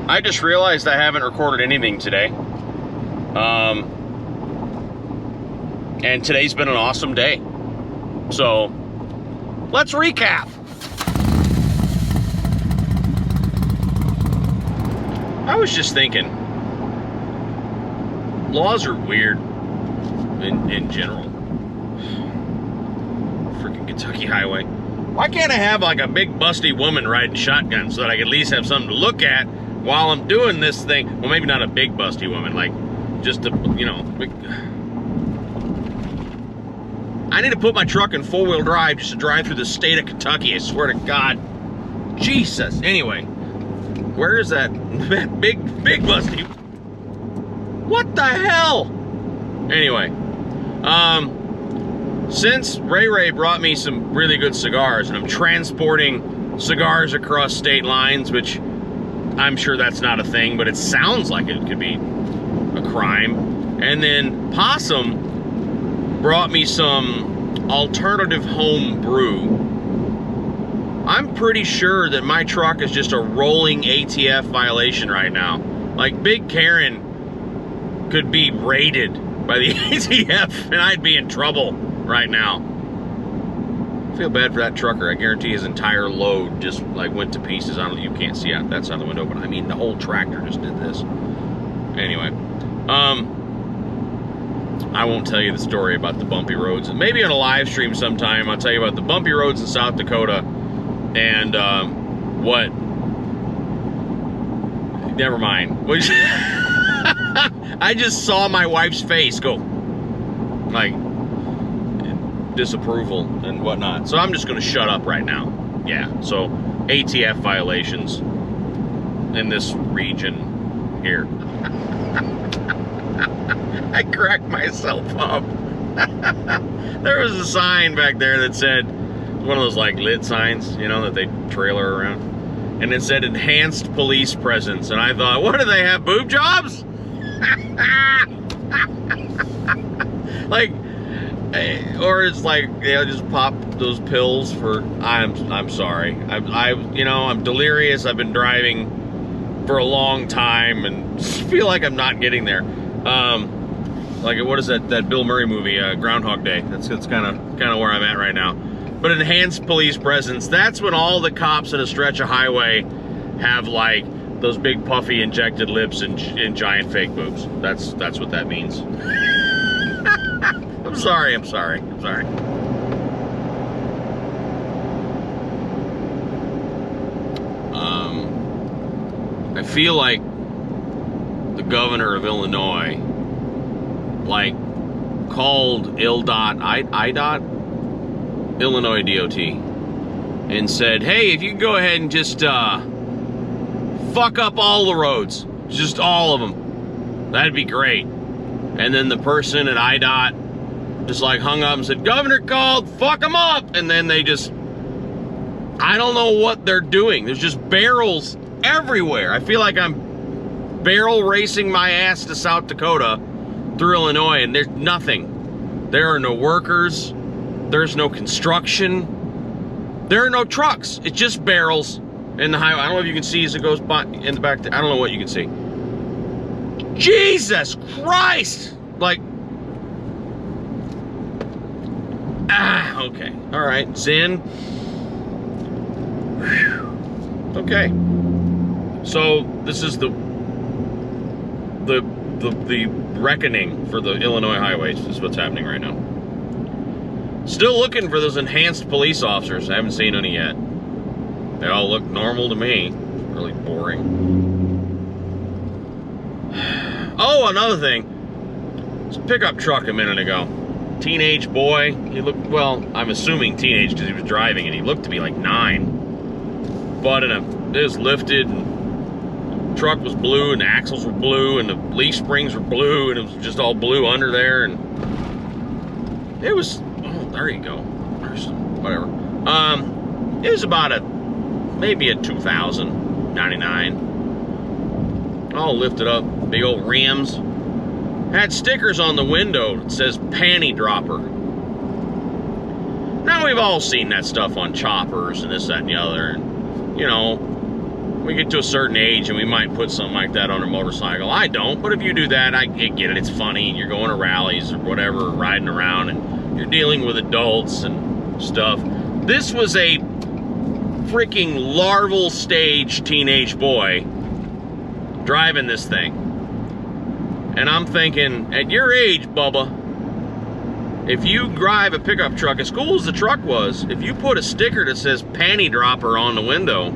I just realized I haven't recorded anything today. And today's been an awesome day. So, let's recap. I was just thinking, laws are weird in general. Freaking Kentucky highway. Why can't I have like a big busty woman riding shotgun so that I can at least have something to look at while I'm doing this thing? Well, maybe not a big busty woman, like just a, you know, big... I need to put my truck in four-wheel drive just to drive through the state of Kentucky, I swear to God. Jesus. Anyway, where is that big busty? What the hell? Anyway, since Ray brought me some really good cigars, and I'm transporting cigars across state lines, which I'm sure that's not a thing, but it sounds like it could be a crime. And then Possum brought me some alternative home brew. I'm pretty sure that my truck is just a rolling ATF violation right now. Like, Big Karen could be raided by the ATF and I'd be in trouble right now. I feel bad for that trucker. I guarantee his entire load just like went to pieces. I don't know, you can't see out that side of the window, but I mean the whole tractor just did this. Anyway, I won't tell you the story about the bumpy roads. Maybe on a live stream sometime I'll tell you about the bumpy roads in South Dakota and what. Never mind. I just saw my wife's face go like disapproval and whatnot. So I'm just going to shut up right now. Yeah. So ATF violations in this region here. I cracked myself up. There was a sign back there that said, one of those like lit signs, you know, that they trailer around. And it said enhanced police presence. And I thought, what do they have, boob jobs? Like, or it's like, you know, just pop those pills for, I'm sorry. You know, I'm delirious. I've been driving for a long time and feel like I'm not getting there. Like, what is that Bill Murray movie, Groundhog Day? That's kind of where I'm at right now. But enhanced police presence, that's when all the cops in a stretch of highway have like those big puffy injected lips and giant fake boobs. That's what that means. I'm sorry. I feel like the governor of Illinois like called IDOT, Illinois DOT, and said, hey, if you can go ahead and just fuck up all the roads, just all of them, that'd be great. And then the person at IDOT just like hung up and said, governor called, fuck them up. And then they just, I don't know what they're doing. There's just barrels everywhere. I feel like I'm barrel racing my ass to South Dakota through Illinois, and there's nothing. There are no workers. There's no construction. There are no trucks. It's just barrels in the highway. I don't know if you can see as it goes by in the back. I don't know what you can see. Jesus Christ! Like, okay. All right. Zen. Whew. Okay. So this is the reckoning for the Illinois highways. This is what's happening right now. Still looking for those enhanced police officers. I haven't seen any yet. They all look normal to me. Really boring. Oh, another thing. This pickup truck a minute ago. Teenage boy. He looked, well, I'm assuming teenage because he was driving and he looked to be like 9. But it was lifted and the truck was blue and the axles were blue and the leaf springs were blue and it was just all blue under there and it was, oh, there you go. Whatever. It was about maybe a 2099. All lifted up, big old rims. Had stickers on the window that says panty dropper. Now we've all seen that stuff on choppers and this, that, and the other. And, you know, we get to a certain age and we might put something like that on a motorcycle. I don't, but if you do that, I get it. It's funny. You're going to rallies or whatever, riding around, and you're dealing with adults and stuff. This was a freaking larval stage teenage boy driving this thing. And I'm thinking, at your age, Bubba, if you drive a pickup truck, as cool as the truck was, if you put a sticker that says panty dropper on the window,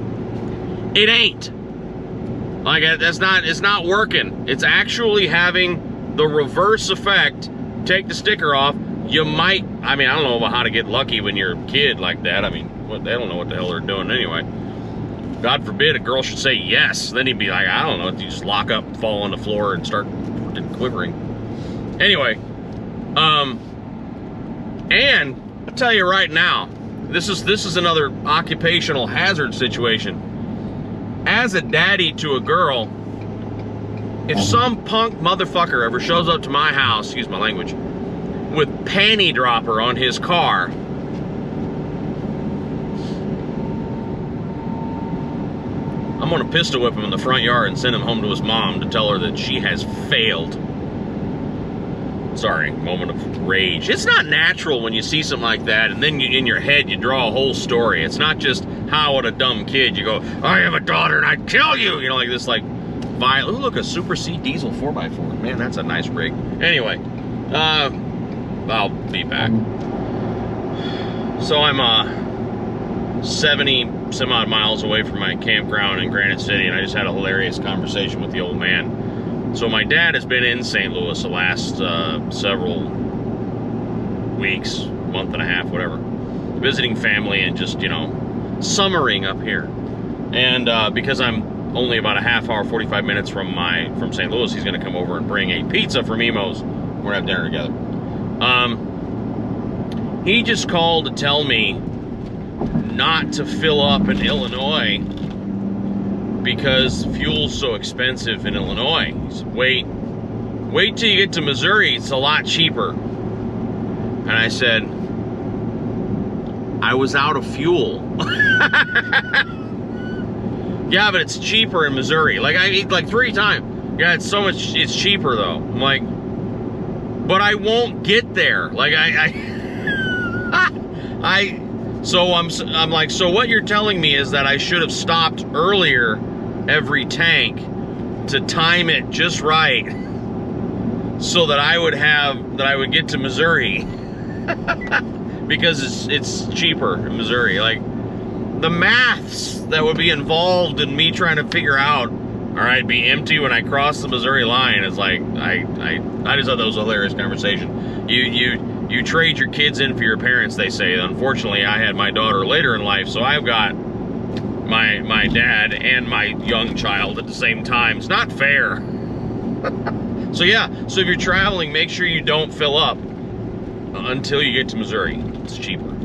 it ain't. Like, it's not working. It's actually having the reverse effect. Take the sticker off. You might, I mean, I don't know about how to get lucky when you're a kid like that. I mean, they don't know what the hell they're doing anyway. God forbid a girl should say yes. Then he'd be like, I don't know, you just lock up, fall on the floor, and start quivering. Anyway, and I'll tell you right now, this is another occupational hazard situation. As a daddy to a girl, if some punk motherfucker ever shows up to my house, excuse my language, with panty dropper on his car, I'm gonna pistol whip him in the front yard and send him home to his mom to tell her that she has failed. Sorry, moment of rage. It's not natural when you see something like that and then in your head you draw a whole story. It's not just how would a dumb kid, you go, I have a daughter and I'd kill you, you know, like this, like violent. Ooh, look, a Super C diesel 4x4. Man, that's a nice rig. Anyway, I'll be back. So I'm 70 some odd miles away from my campground in Granite City, and I just had a hilarious conversation with the old man. So my dad has been in St. Louis the last several weeks, month and a half, whatever, visiting family and just, you know, summering up here. And because I'm only about a half hour, 45 minutes from St. Louis, he's going to come over and bring a pizza from Imo's. We're going to have dinner together. He just called to tell me not to fill up in Illinois because fuel's so expensive in Illinois. He said, wait till you get to Missouri, it's a lot cheaper. And I said, I was out of fuel. Yeah, but it's cheaper in Missouri. Like, I eat like 3 times. Yeah, it's so much, it's cheaper though. I'm like, but I won't get there. Like, so I'm like, so what you're telling me is that I should have stopped earlier every tank to time it just right so that I would get to Missouri because it's cheaper in Missouri. Like, the maths that would be involved in me trying to figure out, all right, be empty when I cross the Missouri line is like, I just thought that was a hilarious conversation. You trade your kids in for your parents, they say. Unfortunately, I had my daughter later in life, so I've got my dad and my young child at the same time. It's not fair. So yeah, so if you're traveling, make sure you don't fill up until you get to Missouri. It's cheaper.